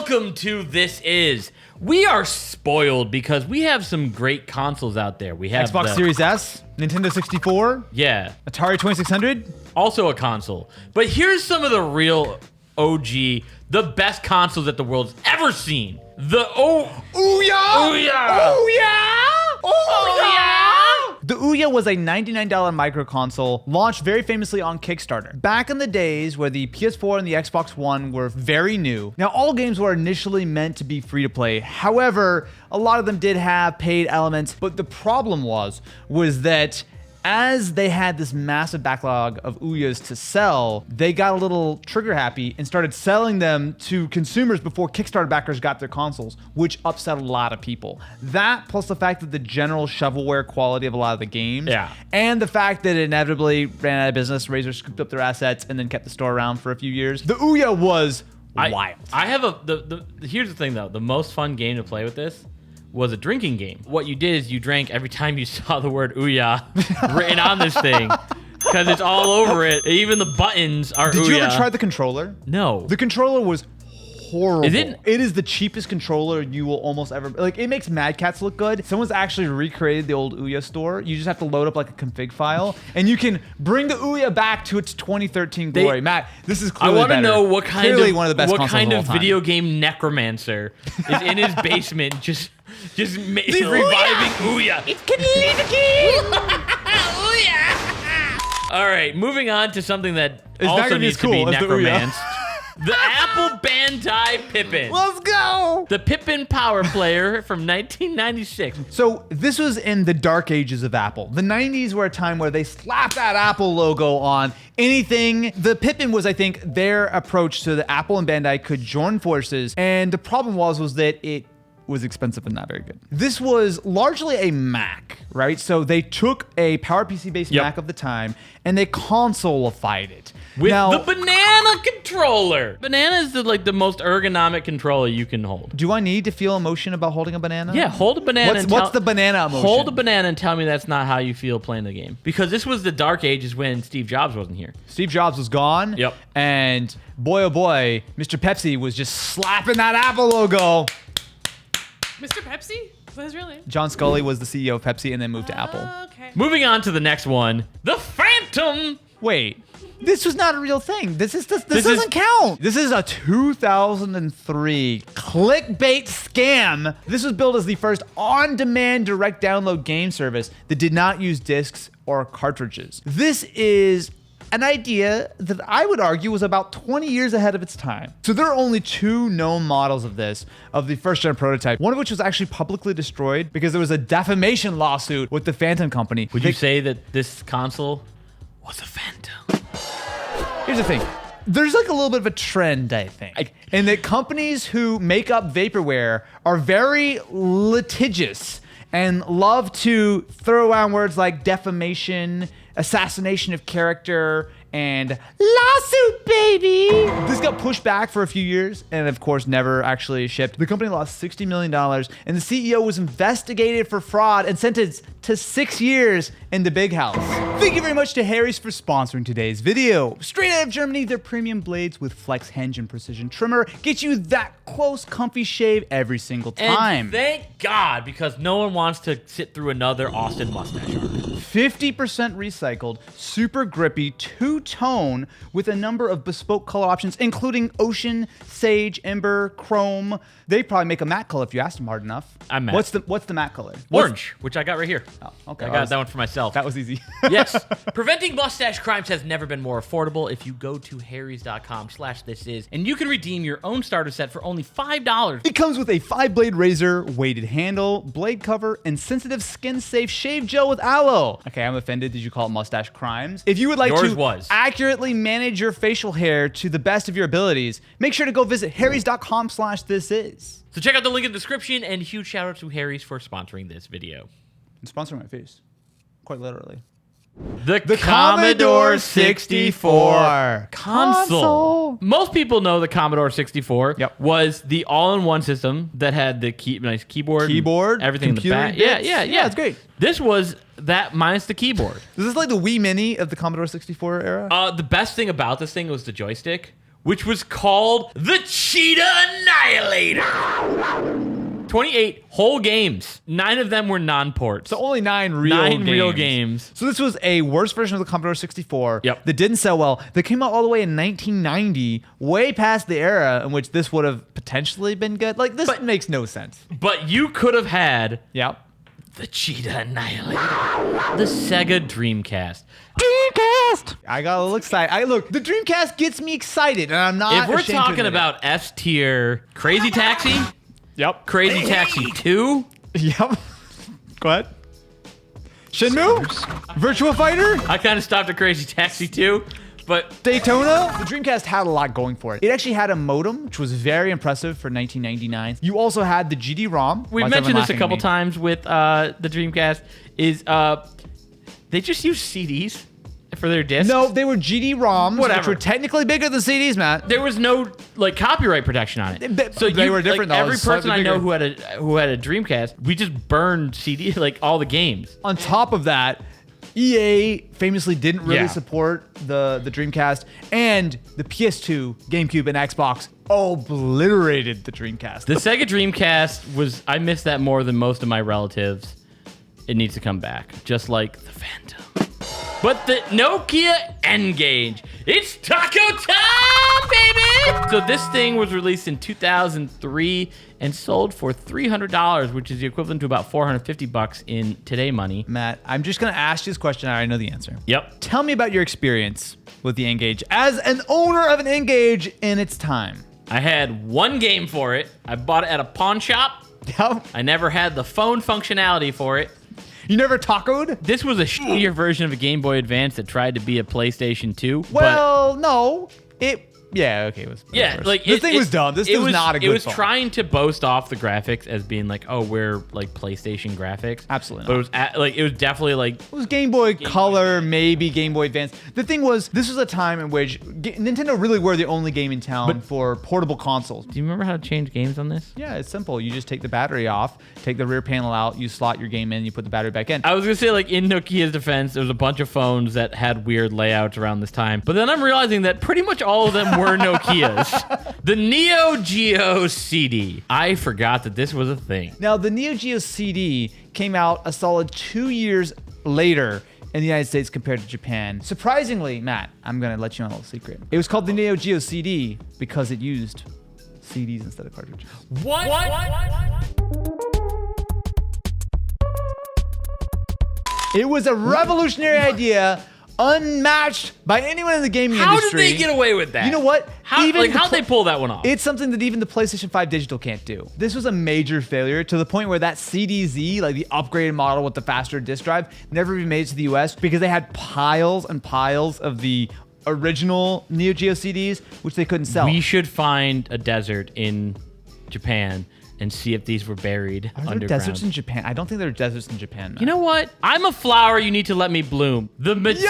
welcome to This Is. We are spoiled because we have some great consoles out there. We have Xbox Series S, Nintendo 64, yeah, Atari 2600. also a console. But here's some of the real OG, the best consoles that the world's ever seen. The OUYA! The OUYA was a $99 micro console launched very famously on Kickstarter. Back in the days where the PS4 and the Xbox One were very new. Now, all games were initially meant to be free to play. However, a lot of them did have paid elements, but the problem was that as they had this massive backlog of OUYAs to sell, they got a little trigger happy and started selling them to consumers before Kickstarter backers got their consoles, which upset a lot of people. That plus the fact that the general shovelware quality of a lot of the games, and the fact that it inevitably ran out of business, Razer scooped up their assets and then kept the store around for a few years. The OUYA was wild. I have here's the thing though, the most fun game to play with this was a drinking game. What you did is you drank every time you saw the word OUYA written on this thing, because it's all over it. Even the buttons are OUYA. Did you ever try the controller? No. The controller was horrible. Is it? It is the cheapest controller you will almost ever... Like, it makes Mad Catz look good. Someone's actually recreated the old OUYA store. You just have to load up like a config file, and you can bring the OUYA back to its 2013 glory. Matt, this is clearly better. I want to know what kind clearly of one of the best what kind of of all time. video game necromancer is in his basement just reviving OUYA. It's again. OUYA. All right, moving on to something that It's not also gonna be needs as cool to be as the OUYA. necromanced. The Apple Bandai Pippin. Let's go. The Pippin Power Player from 1996. So this was in the dark ages of Apple. The 90s were a time where they slapped that Apple logo on anything. The Pippin was, I think, their approach so that Apple and Bandai could join forces. And the problem was that it was expensive and not very good. This was largely a Mac, right? So they took a PowerPC based Mac of the time and they console-ified it. With the banana controller. Banana is the most ergonomic controller you can hold. Do I need to feel emotion about holding a banana? Yeah, hold a banana. What's the banana emotion? Hold a banana and tell me that's not how you feel playing the game. Because this was the dark ages when Steve Jobs wasn't here. Steve Jobs was gone. Yep. And boy, oh boy, Mr. Pepsi was just slapping that Apple logo. Mr. Pepsi? Is that his real name? John Scully was the CEO of Pepsi and then moved to Apple. Okay. Moving on to the next one. The Phantom. Wait, this was not a real thing. This doesn't count. This is a 2003 clickbait scam. This was built as the first on-demand direct download game service that did not use discs or cartridges. This is an idea that I would argue was about 20 years ahead of its time. So there are only two known models of this, of the first-gen prototype, one of which was actually publicly destroyed because there was a defamation lawsuit with the Phantom company. Would you say that this console was a Phantom? Here's the thing. There's like a little bit of a trend, I think, and that companies who make up vaporware are very litigious and love to throw around words like defamation, assassination of character, and lawsuit, baby. This got pushed back for a few years and, of course, never actually shipped. The company lost $60 million, and the CEO was investigated for fraud and sentenced to 6 years in the big house. Thank you very much to Harry's for sponsoring today's video. Straight out of Germany, their premium blades with flex hinge and precision trimmer get you that close, comfy shave every single time. And thank God, because no one wants to sit through another Austin mustache artist. 50% recycled, super grippy, two-tone with a number of bespoke color options, including ocean, sage, ember, chrome. They probably make a matte color if you ask them hard enough. I'm matte. What's the matte color? Orange, which I got right here. Oh, okay. I got that one for myself. That was easy. Yes. Preventing mustache crimes has never been more affordable. If you go to harrys.com/thisis, and you can redeem your own starter set for only $5. It comes with a 5-blade razor, weighted handle, blade cover, and sensitive skin-safe shave gel with aloe. Okay, I'm offended. Did you call it mustache crimes? If you would like to accurately manage your facial hair to the best of your abilities, make sure to go visit harrys.com/thisis. So check out the link in the description, and huge shout out to Harry's for sponsoring this video. And sponsoring my face. Quite literally. The Commodore 64 console. Most people know the Commodore 64 was the all-in-one system that had the nice keyboard, everything in the back. Yeah, it's great. This was that minus the keyboard. Is this like the Wii Mini of the Commodore 64 era? The best thing about this thing was the joystick, which was called the Cheetah Annihilator. 28 whole games. 9 of them were non-ports. So only 9 real games. So this was a worse version of the Commodore 64 Yep. that didn't sell well. That came out all the way in 1990, way past the era in which this would have potentially been good. Like, this makes no sense. But you could have had Yep. the Cheetah Annihilator. The Sega Dreamcast. I got a little excited. Look, the Dreamcast gets me excited, and I'm not If we're ashamed to talking admit about S tier, Crazy Taxi, Yep. Crazy Taxi 2, Yep. Go ahead. Shenmue? Virtua Fighter? I kind of stopped at Crazy Taxi 2, but Daytona? The Dreamcast had a lot going for it. It actually had a modem, which was very impressive for 1999. You also had the GD-ROM. we've mentioned this a couple times with the Dreamcast, is they just use CDs for their discs. No, they were GD-ROMs, which Whatever. were technically bigger than CDs, Matt. There was no like copyright protection on it. So they were different, though. Every It's person slightly I know bigger. who had a Dreamcast, we just burned CD like all the games. On top of that, EA famously didn't really Yeah. support the Dreamcast, and the PS2, GameCube, and Xbox obliterated the Dreamcast. The Sega Dreamcast was, I miss that more than most of my relatives. It needs to come back, just like the Phantom. But the Nokia N-GAGE, it's taco time, baby! So this thing was released in 2003 and sold for $300, which is the equivalent to about $450 in today money. Matt, I'm just going to ask you this question. I already know the answer. Yep. Tell me about your experience with the N-GAGE as an owner of an N-GAGE in its time. I had one game for it. I bought it at a pawn shop. Yep. I never had the phone functionality for it. You never tacoed? This was a shittier version of a Game Boy Advance that tried to be a PlayStation 2. Well, no. It was. Yeah, like this thing was dumb. This was not a good It was phone. trying to boast off the graphics as being like, oh, we're like PlayStation graphics. Absolutely But not. it was definitely like, It was Game Boy Color, maybe Game Boy Advance. The thing was, this was a time in which Nintendo really were the only game in town for portable consoles. do you remember how to change games on this? Yeah, it's simple. You just take the battery off, take the rear panel out, you slot your game in, you put the battery back in. I was gonna say, like, in Nokia's defense, there was a bunch of phones that had weird layouts around this time. But then I'm realizing that pretty much all of them were Nokia's. The NEOGEO CD. I forgot that this was a thing. Now, the NEOGEO CD came out a solid 2 years later in the United States compared to Japan. Surprisingly, Matt, I'm going to let you on a little secret. It was called the NEOGEO CD because it used CDs instead of cartridges. What? It was a revolutionary idea, unmatched by anyone in the gaming How industry. did they get away with that? You know what? How'd the they pull that one off? It's something that even the PlayStation 5 Digital can't do. This was a major failure to the point where that CDZ, like the upgraded model with the faster disk drive, never even made it to the US because they had piles and piles of the original NEOGEO CDs, which they couldn't sell. We should find a desert in Japan and see if these were buried Are there underground. deserts in Japan? I don't think there are deserts in Japan. Matt. You know what? I'm a flower. You need to let me bloom. The Mattel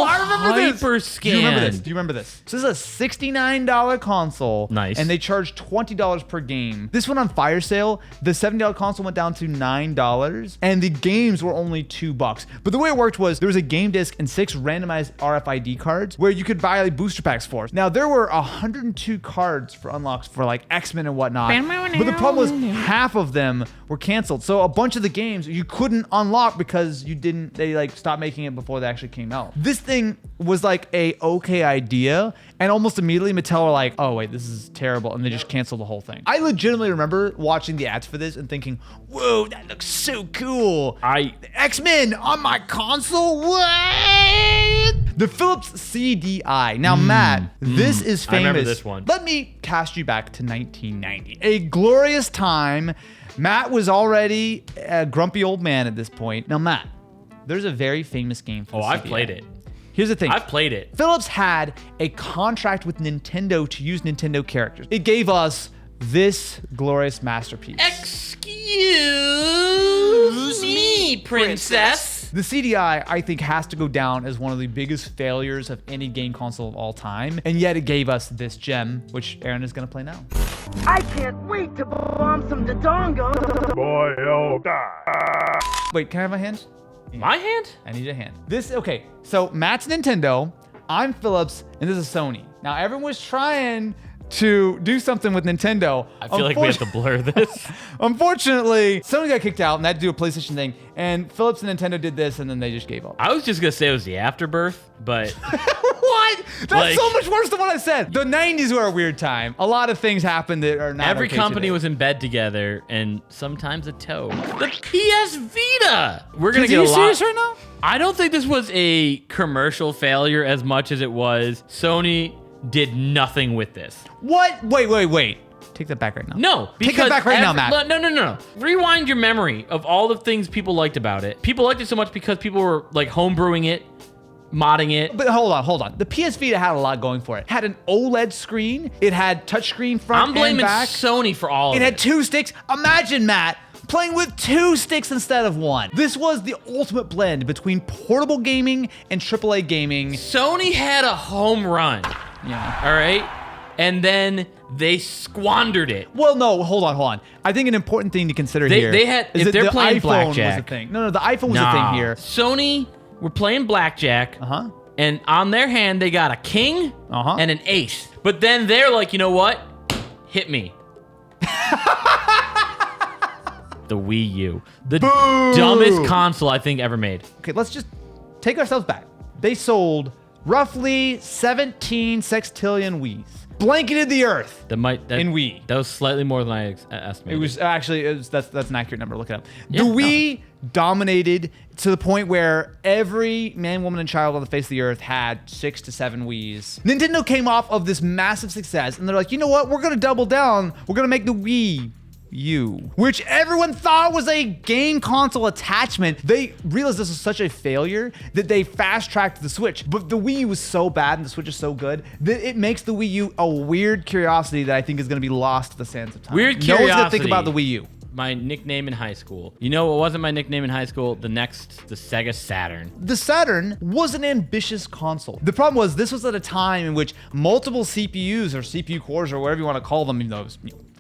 I remember this. HyperScan. Do you remember this? Do you remember this? So this is a $69 console. Nice. And they charge $20 per game. This went on fire sale. The $70 console went down to $9, and the games were only $2. But the way it worked was there was a game disc and 6 randomized RFID cards where you could buy like booster packs for. Now there were 102 cards for unlocks for like X-Men and whatnot. But the problem was half of them were canceled. So a bunch of the games you couldn't unlock because they like stopped making it before they actually came out. This thing was like a okay idea, and almost immediately Mattel were like, oh wait, this is terrible, and they just canceled the whole thing. I legitimately remember watching the ads for this and thinking, whoa, that looks so cool. X-Men on my console? What? The Phillips CDi. Now, Matt, this is famous. I remember this one. Let me cast you back to 1990. A glorious time. Matt was already a grumpy old man at this point. Now, Matt, there's a very famous game for the I've CDi. played it. Here's the thing. I've played it. Phillips had a contract with Nintendo to use Nintendo characters. It gave us this glorious masterpiece. Excuse me, princess. The CDI, I think, has to go down as one of the biggest failures of any game console of all time. And yet it gave us this gem, which Aaron is going to play now. I can't wait to bomb some Dodongo. Wait, can I have my hand? My hand? I need a hand. Okay, so Matt's Nintendo, I'm Phillips, and this is Sony. Now, everyone was trying to do something with Nintendo. I feel like we have to blur this. Unfortunately, Sony got kicked out and they had to do a PlayStation thing, and Phillips and Nintendo did this, and then they just gave up. I was just gonna say it was the afterbirth, but what? That's so much worse than what I said. The 90s were a weird time. A lot of things happened that are not every okay company today. was in bed together, and sometimes a toe. The PS Vita. We're gonna Are get a you lot. serious right now? I don't think this was a commercial failure as much as it was Sony did nothing with this. What? Wait. Take that back right now. No, Take that back right now, Matt. No. Rewind your memory of all the things people liked about it. People liked it so much because people were like homebrewing it, modding it. But hold on. The PS Vita had a lot going for it. It had an OLED screen. It had touchscreen front I'm blaming and back. Sony for all of it. It had 2 sticks. Imagine, Matt, playing with 2 sticks instead of 1. This was the ultimate blend between portable gaming and AAA gaming. Sony had a home run. Yeah. All right? And then they squandered it. Well, no, hold on. I think an important thing to consider here They had, is if that they're the playing iPhone blackjack. was the thing. No, the iPhone was the thing here. Sony were playing blackjack. Uh-huh. And on their hand, they got a king Uh-huh. and an ace. But then they're like, you know what? Hit me. The Wii U. The dumbest console I think ever made. Okay, let's just take ourselves back. They sold roughly 17 sextillion Wiis. Blanketed the earth In Wii. That was slightly more than I estimated. It was actually, that's an accurate number. Look it up. Yeah, the Wii dominated to the point where every man, woman, and child on the face of the earth had 6 to 7 Wiis. Nintendo came off of this massive success, and they're like, you know what? We're going to double down. We're going to make the Wii U, which everyone thought was a game console attachment. They realized this was such a failure that they fast-tracked the Switch. But the Wii U was so bad and the Switch is so good that it makes the Wii U a weird curiosity that I think is going to be lost to the sands of time. Weird No one's going to curiosity. think about the Wii U. My nickname in high school. You know what wasn't my nickname in high school? The Sega Saturn. The Saturn was an ambitious console. The problem was this was at a time in which multiple CPUs or CPU cores or whatever you want to call them, those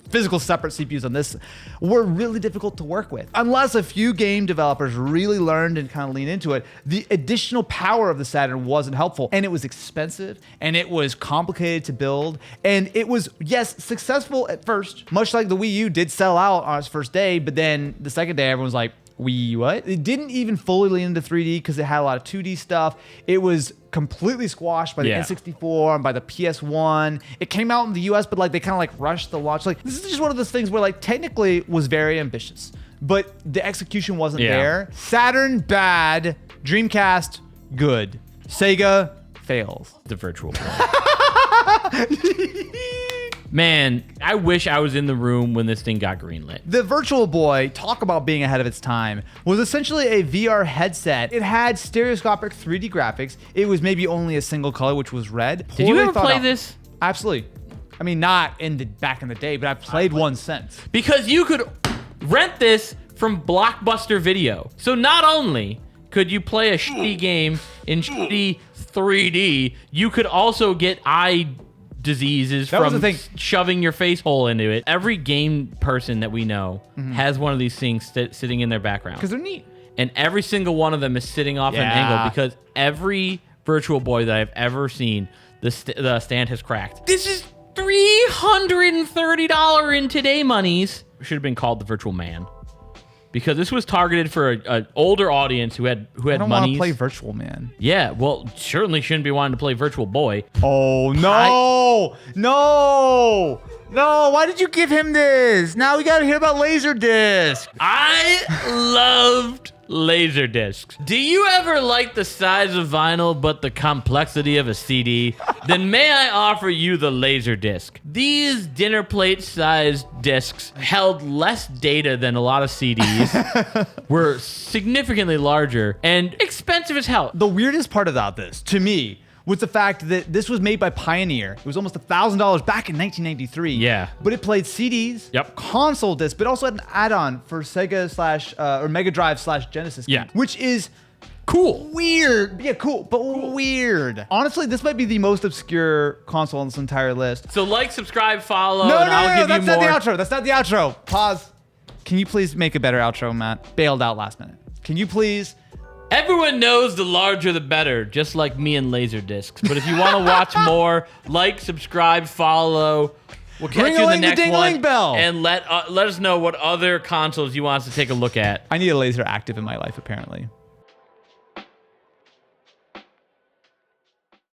physical separate CPUs on this, were really difficult to work with. Unless a few game developers really learned and kind of leaned into it, the additional power of the Saturn wasn't helpful. And it was expensive, and it was complicated to build, and it was, yes, successful at first, much like the Wii U did sell out on its first day, but then the second day everyone was like, Wii what? It didn't even fully lean into 3D because it had a lot of 2D stuff. It was completely squashed by the N64 and by the PS1. It came out in the US, but they kind of rushed the launch. This is just one of those things where technically it was very ambitious, but the execution wasn't there. Saturn, bad. Dreamcast, good. Sega, fails. The Virtual Boy. Man, I wish I was in the room when this thing got greenlit. The Virtual Boy, talk about being ahead of its time, was essentially a VR headset. It had stereoscopic 3D graphics. It was maybe only a single color, which was red. Did you ever play this? Absolutely. I mean, not back in the day, but I've played one since. Because you could rent this from Blockbuster Video. So not only could you play a shitty game in shitty 3D, you could also get eye diseases from shoving your face hole into it. Every game person that we know has one of these things sitting in their background. Because they're neat. And every single one of them is sitting off an angle because every Virtual Boy that I've ever seen, the stand has cracked. This is $330 in today monies. It should have been called the Virtual Man. Because this was targeted for an older audience who had I don't want monies. to play Virtual Man. Yeah, well, certainly shouldn't be wanting to play Virtual Boy. Oh, no. No. Why did you give him this? Now we got to hear about LaserDisc. I loved LaserDiscs. Do you ever like the size of vinyl but the complexity of a CD? Then may I offer you the LaserDisc. These dinner plate sized discs held less data than a lot of CDs, were significantly larger, and expensive as hell. The weirdest part about this, to me, was the fact that this was made by Pioneer. It was almost $1,000 back in 1993. Yeah. But it played CDs, console discs, but also had an add-on for Sega or Mega Drive / Genesis games, which is cool. Weird. Yeah, cool, but weird. Honestly, this might be the most obscure console on this entire list. So subscribe, follow, No, and I'll give you that's more. not the outro. That's not the outro. Pause. Can you please make a better outro, Matt? Bailed out last minute. Can you please Everyone knows the larger the better, just like me and Laserdiscs. But if you want to watch more, like, subscribe, follow. We'll catch you in the next one. Bell. And let us know what other consoles you want us to take a look at. I need a LaserActive in my life, apparently.